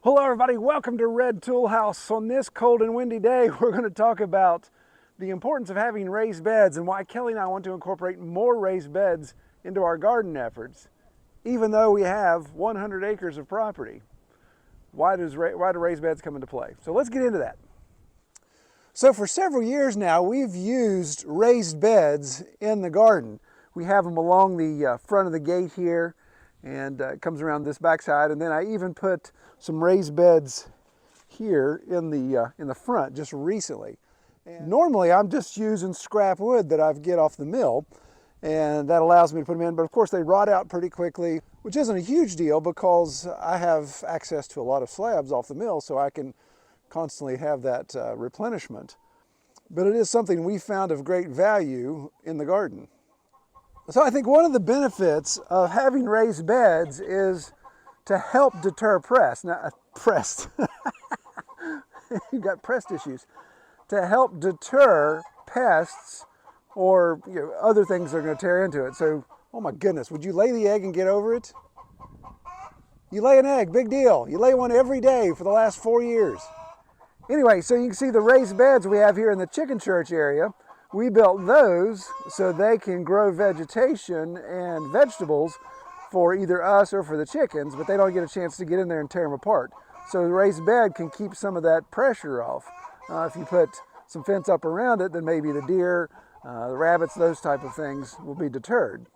Hello everybody, welcome to Red Tool House. On this cold and windy day, we're going to talk about the importance of having raised beds and why Kelly and I want to incorporate more raised beds into our garden efforts, even though we have 100 acres of property. Why do raised beds come into play? So let's get into that. So for several years now, we've used raised beds in the garden. We have them along the front of the gate here, and it comes around this backside, and then I even put some raised beds here in the front just recently. And normally I'm just using scrap wood that I get off the mill, and that allows me to put them in, but of course they rot out pretty quickly, which isn't a huge deal because I have access to a lot of slabs off the mill, so I can constantly have that replenishment. But it is something we found of great value in the garden. So I think one of the benefits of having raised beds is to help deter pest. You've got pest issues. To help deter pests or other things that are going to tear into it. So, oh my goodness, would you lay the egg and get over it? You lay an egg, big deal. You lay one every day for the last 4 years. Anyway, so you can see the raised beds we have here in the chicken church area. We built those so they can grow vegetation and vegetables for either us or for the chickens, but they don't get a chance to get in there and tear them apart. So the raised bed can keep some of that pressure off. If you put some fence up around it, then maybe the deer, the rabbits, those type of things will be deterred.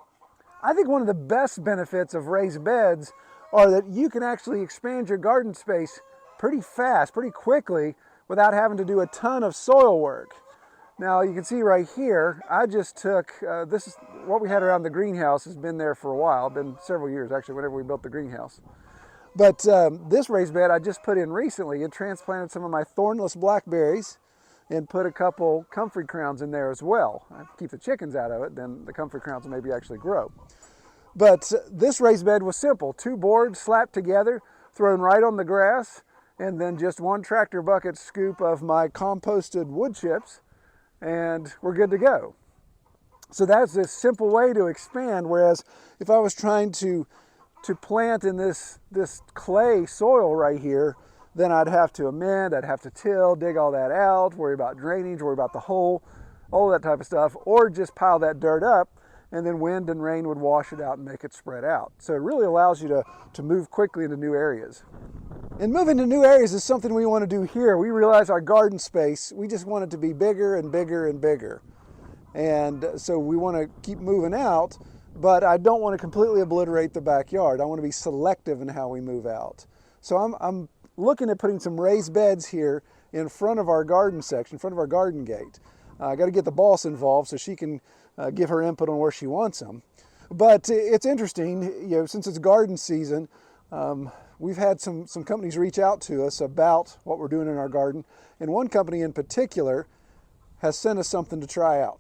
I think one of the best benefits of raised beds are that you can actually expand your garden space pretty fast, pretty quickly, without having to do a ton of soil work. Now you can see right here, I just took, this is what we had around the greenhouse, has been there for a while, been several years actually, whenever we built the greenhouse. But this raised bed I just put in recently and transplanted some of my thornless blackberries and put a couple comfrey crowns in there as well. I keep the chickens out of it, then the comfrey crowns will maybe actually grow. But this raised bed was simple, 2 boards slapped together, thrown right on the grass, and then just 1 tractor bucket scoop of my composted wood chips, and we're good to go. So that's a simple way to expand, whereas if I was trying to plant in this clay soil right here, then I'd have to amend, I'd have to till, dig all that out, worry about drainage, worry about the hole, all that type of stuff, or just pile that dirt up, and then wind and rain would wash it out and make it spread out. So it really allows you to move quickly into new areas. And moving to new areas is something we want to do here. We realize our garden space, we just want it to be bigger and bigger and bigger. And so we want to keep moving out, but I don't want to completely obliterate the backyard. I want to be selective in how we move out. So I'm looking at putting some raised beds here in front of our garden section, in front of our garden gate. I got to get the boss involved so she can give her input on where she wants them. But it's interesting, since it's garden season, we've had some companies reach out to us about what we're doing in our garden, and one company in particular has sent us something to try out.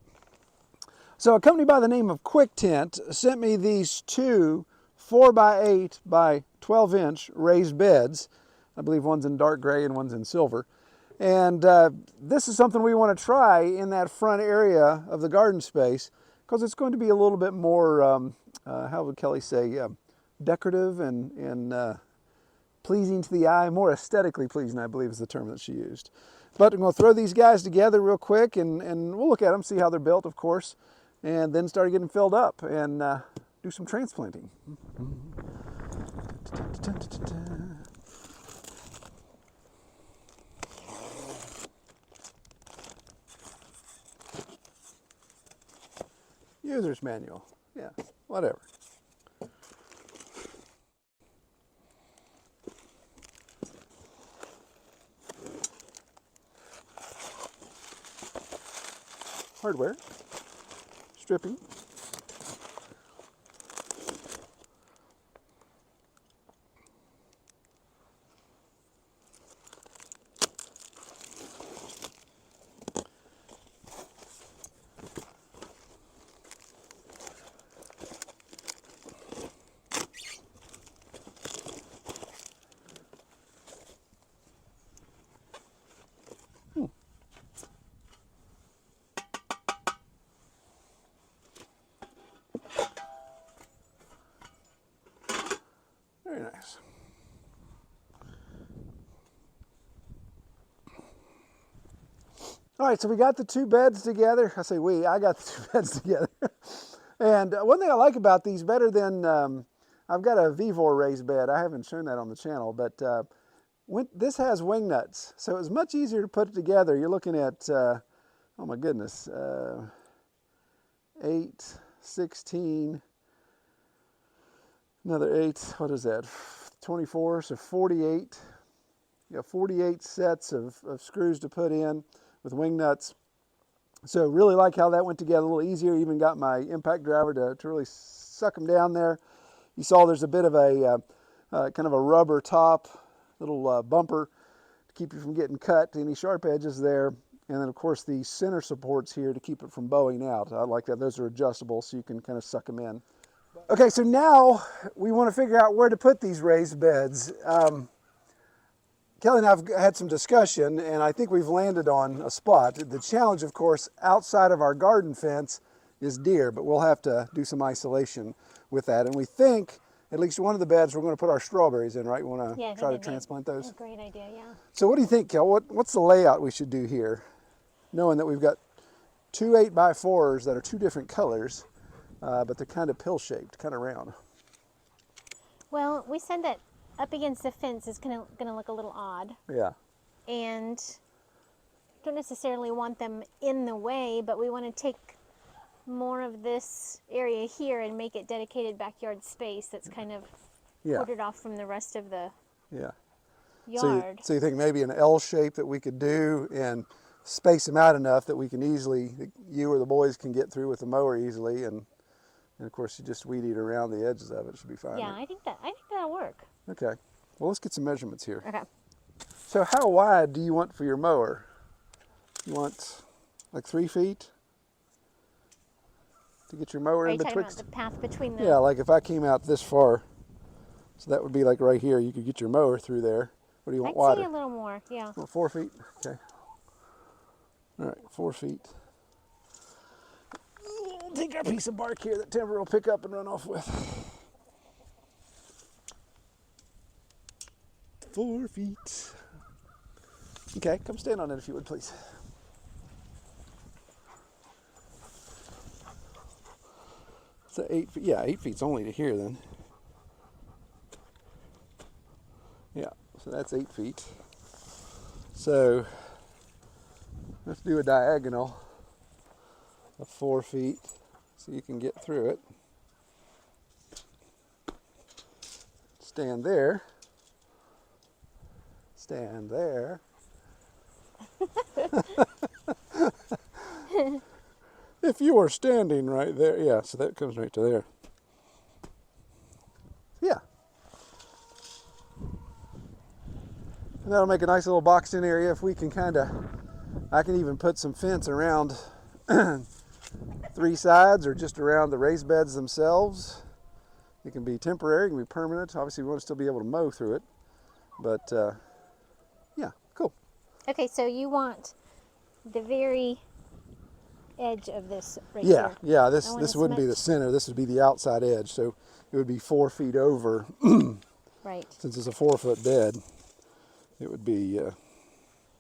So a company by the name of Quictent sent me these 2 4x8 by 12 inch raised beds. I believe one's in dark gray and one's in silver. And this is something we want to try in that front area of the garden space because it's going to be a little bit more, how would Kelly say, decorative and pleasing to the eye, more aesthetically pleasing, I believe is the term that she used. But I'm going to throw these guys together real quick and we'll look at them, see how they're built, of course, and then start getting filled up and do some transplanting. User's manual, yeah, whatever. Hardware, stripping. All right, so we got the two beds together. I say we, I got the two beds together. And one thing I like about these better than, I've got a Vevor raised bed. I haven't shown that on the channel, but this has wing nuts. So it was much easier to put it together. You're looking at, oh my goodness, 8, 16, another 8, what is that, 24, so 48. You got 48 sets of screws to put in with wing nuts. So really like how that went together, a little easier. Even got my impact driver to really suck them down there. You saw there's a bit of a kind of a rubber top, little bumper to keep you from getting cut, any sharp edges there. And then of course the center supports here to keep it from bowing out. I like that. Those are adjustable so you can kind of suck them in. Okay, so now we want to figure out where to put these raised beds. Kelly and I have had some discussion, and I think we've landed on a spot. The challenge, of course, outside of our garden fence is deer, but we'll have to do some isolation with that. And we think at least one of the beds we're going to put our strawberries in, right? We want to try to transplant those? That's a great idea, yeah. So what do you think, Kel? What's the layout we should do here? Knowing that we've got two 8x4s that are two different colors, but they're kind of pill-shaped, kind of round. Well, we said that up against the fence is gonna look a little odd. Yeah. And don't necessarily want them in the way, but we want to take more of this area here and make it dedicated backyard space that's kind of quartered off from the rest of the yard. So you think maybe an L shape that we could do and space them out enough that we can easily, you or the boys can get through with the mower easily, and of course you just weed eat around the edges of it. It should be fine. Yeah, I think that'll work. Okay. Well, let's get some measurements here. Okay. So how wide do you want for your mower? You want like 3 feet to get your mower in betwixt? Are you talking about the path between the... Yeah, like if I came out this far, so that would be like right here, you could get your mower through there. What do you want wider? I'd say a little more, yeah. Well, 4 feet? Okay. All right, 4 feet. We'll take our piece of bark here that Timber will pick up and run off with. 4 feet. Okay, come stand on it if you would, please. So 8 feet, yeah, 8 feet's only to here then. Yeah, so that's 8 feet. So let's do a diagonal of 4 feet so you can get through it. Stand there. Stand there. If you are standing right there, yeah, so that comes right to there. Yeah. And that'll make a nice little boxed in area if we can I can even put some fence around 3 sides or just around the raised beds themselves. It can be temporary, it can be permanent. Obviously we want to still be able to mow through it, but yeah, cool. Okay, so you want the very edge of this right here. Yeah, this wouldn't be the center, this would be the outside edge, so it would be 4 feet over. Right. Since it's a 4 foot bed, it would be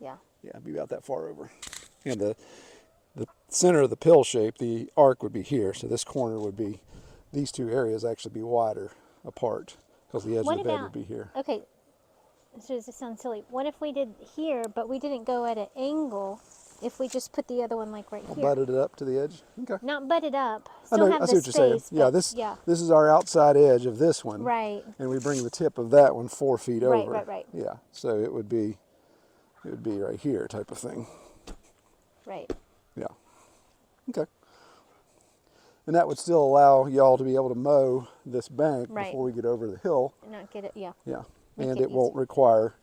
yeah, it'd be about that far over. And the center of the pill shape, the arc would be here, so this corner would be, these two areas actually be wider apart because the edge of the bed would be here. Okay, so does this sound silly? What if we did here, but we didn't go at an angle? If we just put the other one like right here. Butted it up to the edge? Okay. Not butted up. I see what you're saying. Yeah, this is our outside edge of this one. Right. And we bring the tip of that one 4 feet over. Right. Yeah, so it would be right here type of thing. Right. Yeah. Okay. And that would still allow y'all to be able to mow this bank before we get over the hill. And not get it, yeah. Yeah. And it won't require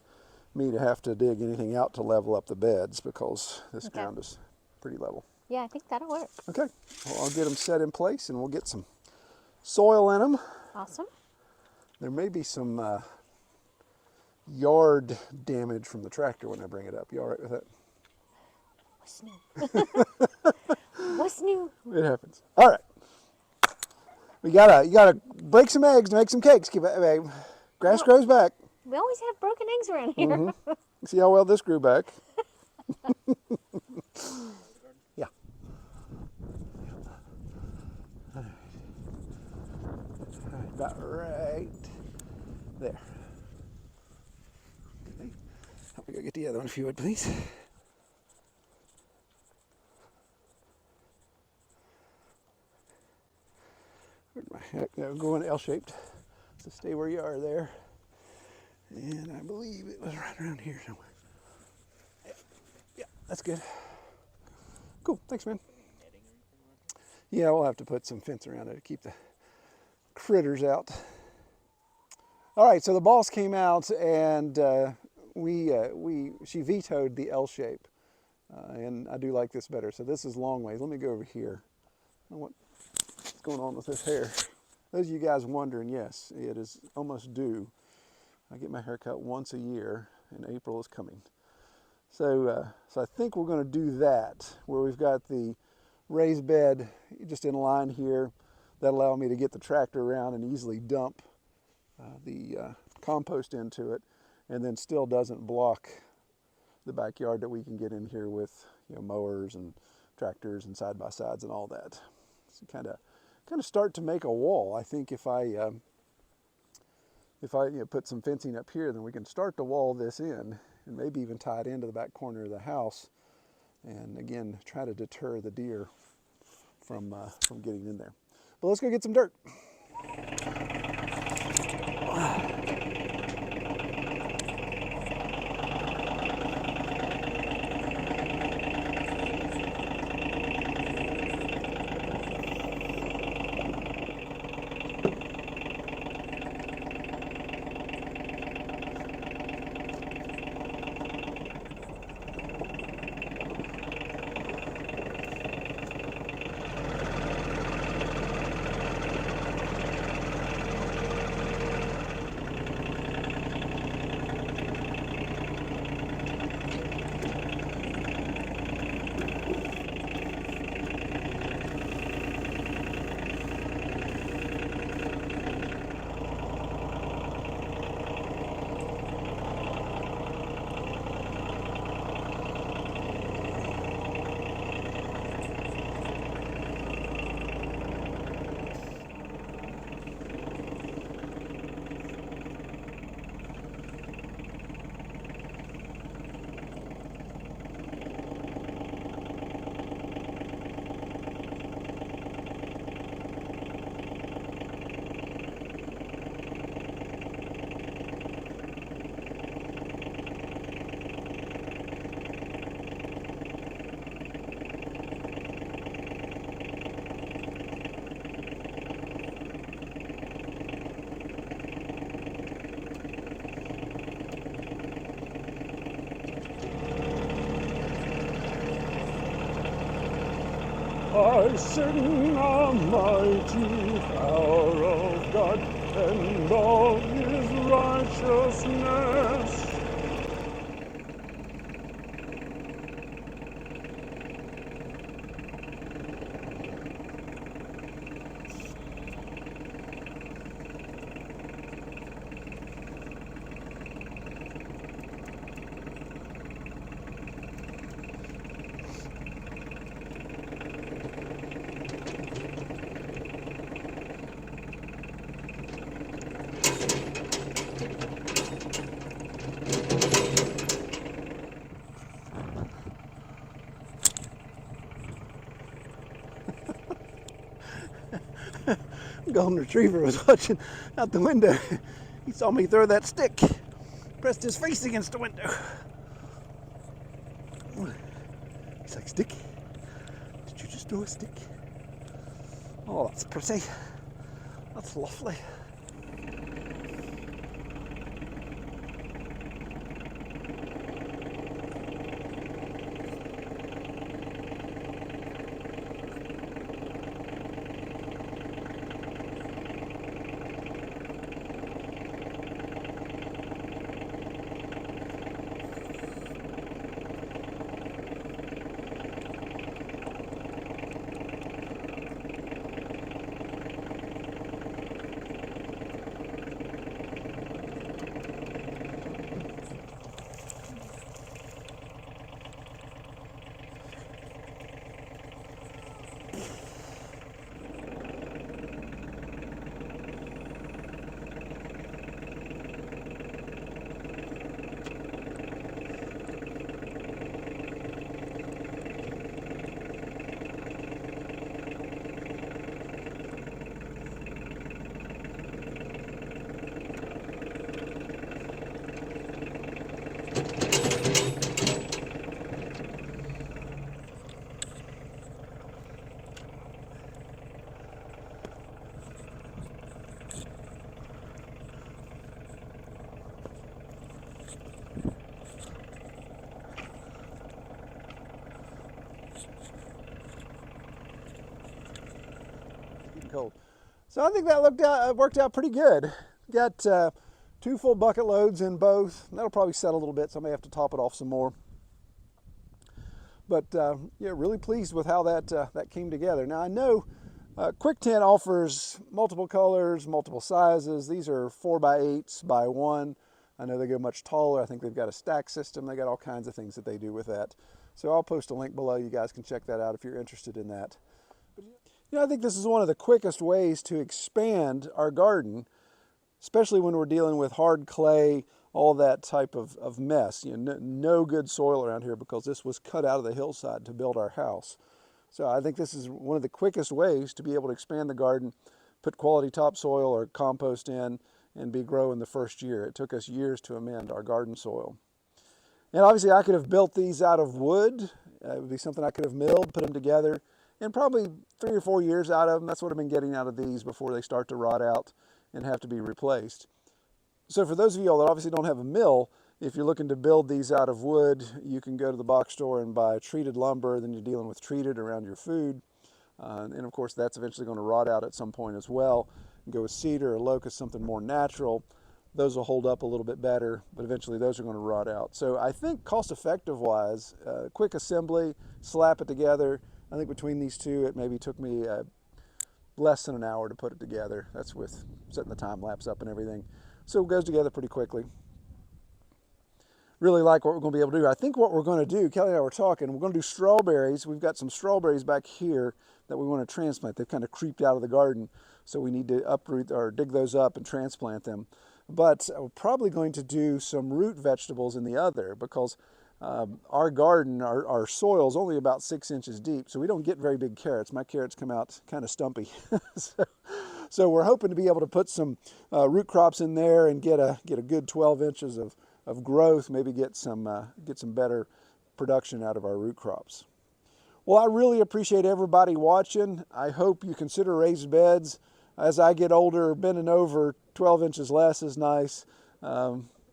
me to have to dig anything out to level up the beds because this ground is pretty level. Yeah, I think that'll work. Okay. Well, I'll get them set in place and we'll get some soil in them. Awesome. There may be some yard damage from the tractor when I bring it up. You all right with that? What's new? What's new? It happens. All right. You gotta break some eggs to make some cakes. Grass grows back. We always have broken eggs around here. See how well this grew back. Yeah. About right there. Okay. Help me go get the other one if you would, please. Go in L-shaped. So stay where you are there. And I believe it was right around here somewhere. Yeah, that's good. Cool, thanks, man. Yeah, we'll have to put some fence around it to keep the critters out. All right, so the boss came out and she vetoed the L shape, and I do like this better. So this is long ways. Let me go over here. What's going on with this hair? Those of you guys wondering, yes, it is almost due. I get my hair cut once a year, and April is coming. So I think we're going to do that, where we've got the raised bed just in line here. That'll allow me to get the tractor around and easily dump the compost into it, and then still doesn't block the backyard that we can get in here with, you know, mowers and tractors and side by sides and all that. So kind of start to make a wall. I think if I put some fencing up here, then we can start to wall this in and maybe even tie it into the back corner of the house, and again try to deter the deer from getting in there. But let's go get some dirt. I sing the mighty power of God and of His righteousness. Golden Retriever was watching out the window. He saw me throw that stick, pressed his face against the window. He's like, stick? Did you just throw a stick? Oh, that's pretty. That's lovely. So I think that worked out pretty good. Got 2 full bucket loads in both. That'll probably settle a little bit, so I may have to top it off some more. But yeah, really pleased with how that came together. Now I know Quictent offers multiple colors, multiple sizes. These are 4x8s by 1. I know they go much taller. I think they've got a stack system. They got all kinds of things that they do with that. So I'll post a link below. You guys can check that out if you're interested in that. You know, I think this is one of the quickest ways to expand our garden, especially when we're dealing with hard clay, all that type of mess. You know, no good soil around here because this was cut out of the hillside to build our house. So I think this is one of the quickest ways to be able to expand the garden, put quality topsoil or compost in, and be growing the first year. It took us years to amend our garden soil. And obviously I could have built these out of wood. It would be something I could have milled, put them together, and probably 3 or 4 years out of them. That's what I've been getting out of these before they start to rot out and have to be replaced. So for those of you all that obviously don't have a mill, if you're looking to build these out of wood, you can go to the box store and buy treated lumber. Then you're dealing with treated around your food. And of course that's eventually going to rot out at some point as well. Go with cedar or locust, something more natural. Those will hold up a little bit better, but eventually those are going to rot out. So I think cost-effective wise, quick assembly, slap it together. I think between these two, it maybe took me less than an hour to put it together. That's with setting the time lapse up and everything. So it goes together pretty quickly. Really like what we're going to be able to do. I think what we're going to do, Kelly and I were talking, we're going to do strawberries. We've got some strawberries back here that we want to transplant. They've kind of creeped out of the garden, so we need to uproot or dig those up and transplant them. But we're probably going to do some root vegetables in the other because our garden, our soil is only about 6 inches deep, so we don't get very big carrots. My carrots come out kind of stumpy. So we're hoping to be able to put some root crops in there and get a good 12 inches of growth, maybe get some better production out of our root crops. Well, I really appreciate everybody watching. I hope you consider raised beds. As I get older, bending over 12 inches less is nice.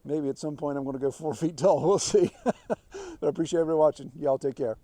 Maybe at some point I'm going to go 4 feet tall. We'll see. But I appreciate everybody watching. Y'all take care.